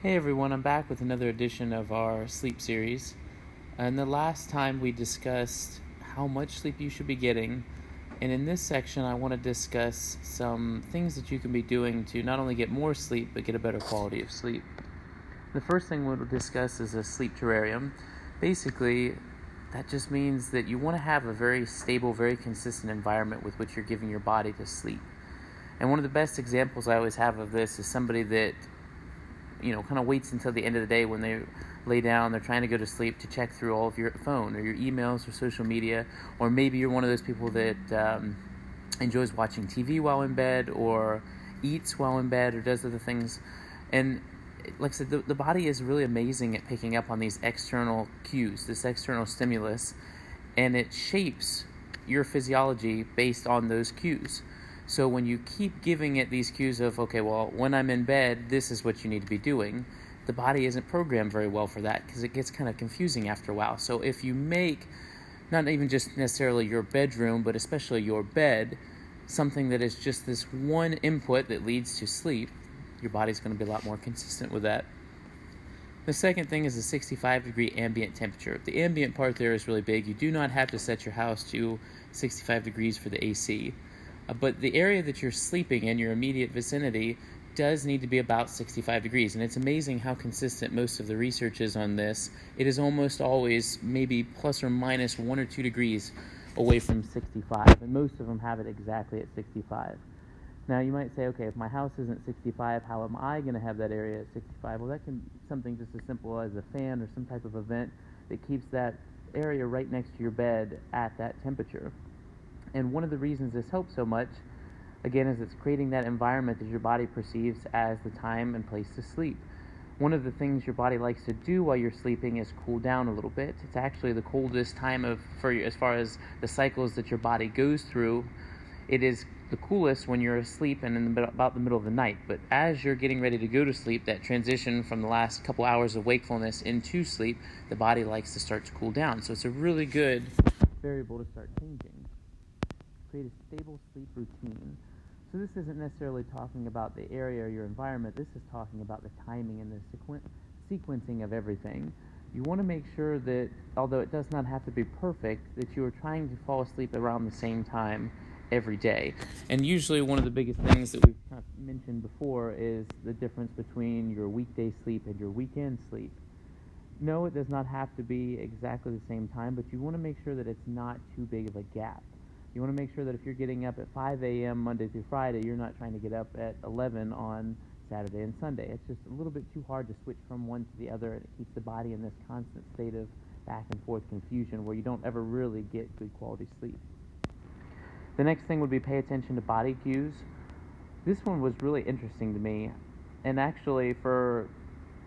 Hey everyone, I'm back with another edition of our sleep series. And the last time we discussed how much sleep you should be getting, and in this section I want to discuss some things that you can be doing to not only get more sleep but get a better quality of sleep. The first thing we'll discuss is a sleep terrarium. Basically, that just means that you want to have a very stable, very consistent environment with which you're giving your body to sleep. And one of the best examples I always have of this is somebody that kind of waits until the end of the day when they lay down, they're trying to go to sleep to check through all of your phone or your emails or social media, or maybe you're one of those people that enjoys watching TV while in bed or eats while in bed or does other things. And like I said, the body is really amazing at picking up on these external cues, this external stimulus, and it shapes your physiology based on those cues. So when you keep giving it these cues of, okay, well, when I'm in bed, this is what you need to be doing, the body isn't programmed very well for that because it gets kind of confusing after a while. So if you make, not even just necessarily your bedroom, but especially your bed, something that is just this one input that leads to sleep, your body's going to be a lot more consistent with that. The second thing is the 65-degree ambient temperature. The ambient part there is really big. You do not have to set your house to 65 degrees for the AC. But the area that you're sleeping in, your immediate vicinity, does need to be about 65 degrees. And it's amazing how consistent most of the research is on this. It is almost always maybe plus or minus 1 or 2 degrees away from 65. And most of them have it exactly at 65. Now you might say, okay, if my house isn't 65, how am I going to have that area at 65? Well, that can be something just as simple as a fan or some type of event that keeps that area right next to your bed at that temperature. And one of the reasons this helps so much, again, is it's creating that environment that your body perceives as the time and place to sleep. One of the things your body likes to do while you're sleeping is cool down a little bit. It's actually the coldest time as far as the cycles that your body goes through. It is the coolest when you're asleep and about the middle of the night. But as you're getting ready to go to sleep, that transition from the last couple hours of wakefulness into sleep, the body likes to start to cool down. So it's a really good variable to start changing. Create a stable sleep routine. So this isn't necessarily talking about the area or your environment. This is talking about the timing and the sequencing of everything. You want to make sure that, although it does not have to be perfect, that you are trying to fall asleep around the same time every day. And usually one of the biggest things that we've kind of mentioned before is the difference between your weekday sleep and your weekend sleep. No, it does not have to be exactly the same time, but you want to make sure that it's not too big of a gap. You want to make sure that if you're getting up at 5 a.m. Monday through Friday, you're not trying to get up at 11 on Saturday and Sunday. It's just a little bit too hard to switch from one to the other, and it keeps the body in this constant state of back and forth confusion where you don't ever really get good quality sleep. The next thing would be pay attention to body cues. This one was really interesting to me, and actually for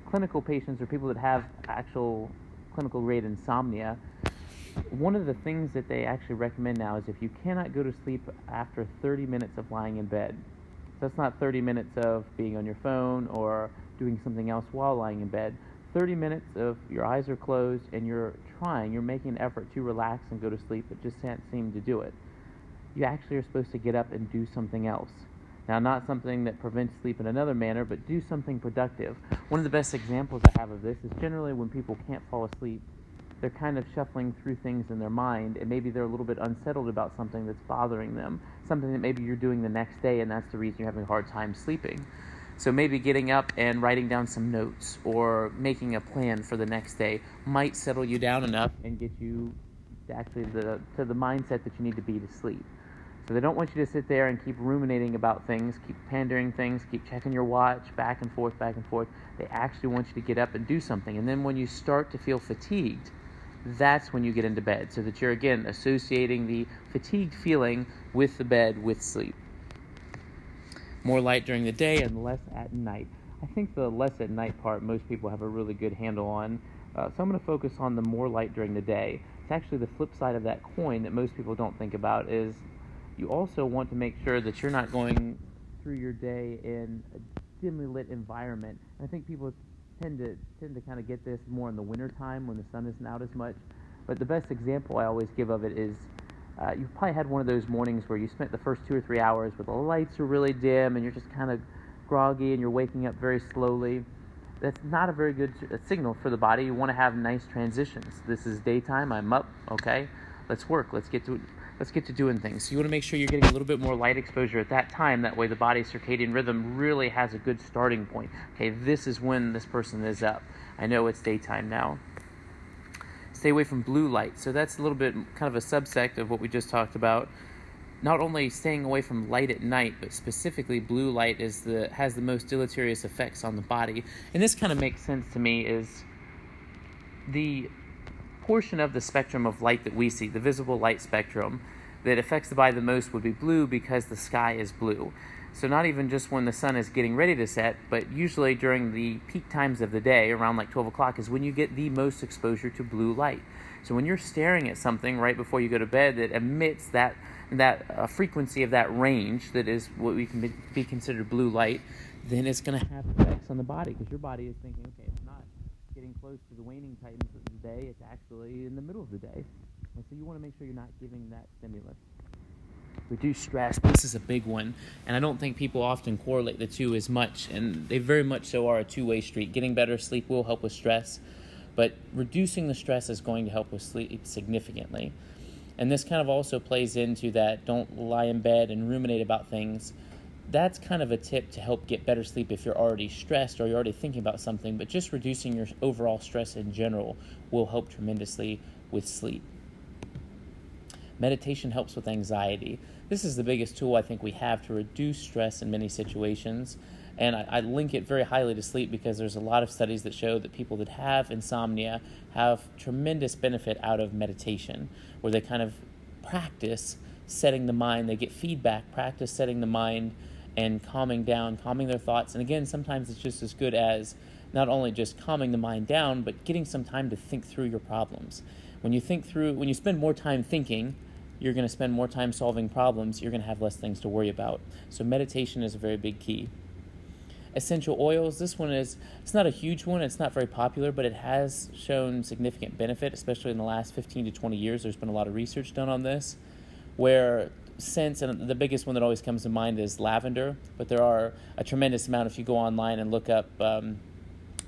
clinical patients or people that have actual clinical grade insomnia, one of the things that they actually recommend now is if you cannot go to sleep after 30 minutes of lying in bed. So that's not 30 minutes of being on your phone or doing something else while lying in bed. 30 minutes of your eyes are closed and you're making an effort to relax and go to sleep, but just can't seem to do it. You actually are supposed to get up and do something else. Now, not something that prevents sleep in another manner, but do something productive. One of the best examples I have of this is generally when people can't fall asleep, they're kind of shuffling through things in their mind, and maybe they're a little bit unsettled about something that's bothering them, something that maybe you're doing the next day, and that's the reason you're having a hard time sleeping. So maybe getting up and writing down some notes or making a plan for the next day might settle you down enough and get you actually to the mindset that you need to be to sleep. So they don't want you to sit there and keep ruminating about things, keep pandering things, keep checking your watch, back and forth, back and forth. They actually want you to get up and do something. And then when you start to feel fatigued, that's when you get into bed, so that you're, again, associating the fatigued feeling with the bed, with sleep. More light during the day and less at night. I think the less at night part most people have a really good handle on. So I'm going to focus on the more light during the day. It's actually the flip side of that coin that most people don't think about is you also want to make sure that you're not going through your day in a dimly lit environment. And I think people tend to kind of get this more in the wintertime when the sun isn't out as much. But the best example I always give of it is you've probably had one of those mornings where you spent the first 2 or 3 hours where the lights are really dim and you're just kind of groggy and you're waking up very slowly. that's not a very good signal for the body. You want to have nice transitions. This is daytime, I'm up, okay, let's work, let's get to doing things. So you want to make sure you're getting a little bit more light exposure at that time. That way the body's circadian rhythm really has a good starting point. Okay, this is when this person is up. I know it's daytime now. Stay away from blue light. So that's a little bit kind of a subsect of what we just talked about. Not only staying away from light at night, but specifically blue light has the most deleterious effects on the body. And this kind of makes sense to me is the portion of the spectrum of light that we see, the visible light spectrum, that affects the body the most would be blue because the sky is blue. So not even just when the sun is getting ready to set, but usually during the peak times of the day, around like 12 o'clock, is when you get the most exposure to blue light. So when you're staring at something right before you go to bed that emits that frequency of that range that is what we can be considered blue light, then it's going to have effects on the body, because your body is thinking, okay, it's not getting close to the waning times of the day, it's actually in the middle of the day. And so you want to make sure you're not giving that stimulus. Reduce stress. This is a big one, and I don't think people often correlate the two as much, and they very much so are a two-way street. Getting better sleep will help with stress, but reducing the stress is going to help with sleep significantly. And this kind of also plays into that don't lie in bed and ruminate about things. That's kind of a tip to help get better sleep if you're already stressed or you're already thinking about something, but just reducing your overall stress in general will help tremendously with sleep. Meditation helps with anxiety. This is the biggest tool I think we have to reduce stress in many situations. And I link it very highly to sleep because there's a lot of studies that show that people that have insomnia have tremendous benefit out of meditation, where they kind of practice setting the mind. They get feedback, practice setting the mind and calming down, calming their thoughts. And again, sometimes it's just as good as not only just calming the mind down, but getting some time to think through your problems. When you spend more time thinking, you're going to spend more time solving problems. You're going to have less things to worry about. So meditation is a very big key. Essential oils, this one it's not a huge one, it's not very popular, but it has shown significant benefit, especially in the last 15 to 20 years. There's been a lot of research done on this, where scents, and the biggest one that always comes to mind is lavender, but there are a tremendous amount if you go online and look up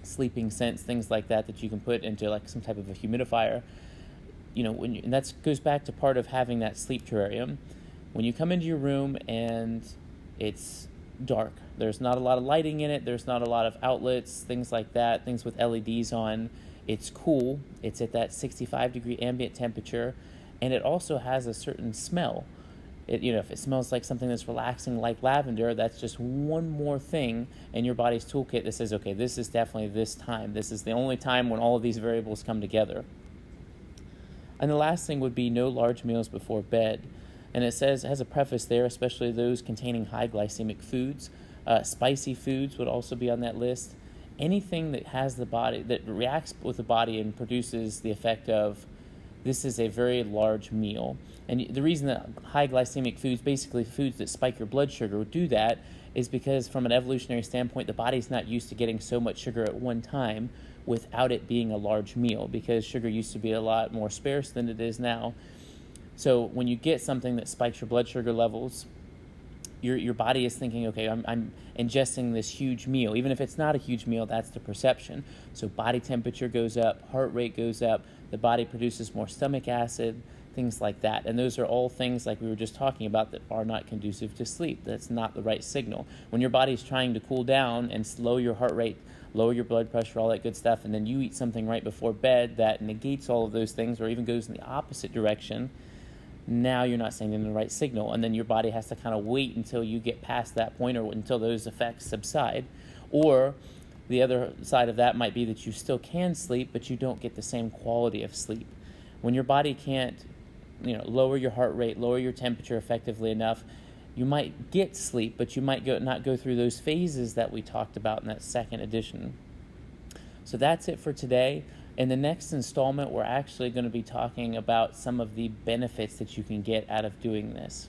sleeping scents, things like that you can put into like some type of a humidifier. And that goes back to part of having that sleep terrarium. When you come into your room and it's dark, there's not a lot of lighting in it, there's not a lot of outlets, things like that, things with LEDs on, it's cool, it's at that 65 degree ambient temperature, and it also has a certain smell. If it smells like something that's relaxing like lavender, that's just one more thing in your body's toolkit that says, okay, this is definitely this time. This is the only time when all of these variables come together. And the last thing would be no large meals before bed. And it has a preface there, especially those containing high glycemic foods. Spicy foods would also be on that list. Anything that has the body, that reacts with the body and produces the effect of, this is a very large meal. And the reason that high glycemic foods, basically foods that spike your blood sugar, would do that is because from an evolutionary standpoint, the body's not used to getting so much sugar at one time without it being a large meal, because sugar used to be a lot more scarce than it is now. So when you get something that spikes your blood sugar levels, your body is thinking, okay, I'm ingesting this huge meal. Even if it's not a huge meal, that's the perception. So body temperature goes up, heart rate goes up, the body produces more stomach acid, things like that. And those are all things, like we were just talking about, that are not conducive to sleep. That's not the right signal. When your body's trying to cool down and slow your heart rate, lower your blood pressure, all that good stuff, and then you eat something right before bed that negates all of those things or even goes in the opposite direction, now you're not sending the right signal. And then your body has to kind of wait until you get past that point or until those effects subside. Or the other side of that might be that you still can sleep, but you don't get the same quality of sleep. When your body can't lower your heart rate, lower your temperature effectively enough, you might get sleep, but you might not go through those phases that we talked about in that second edition. So that's it for today. In the next installment, we're actually going to be talking about some of the benefits that you can get out of doing this.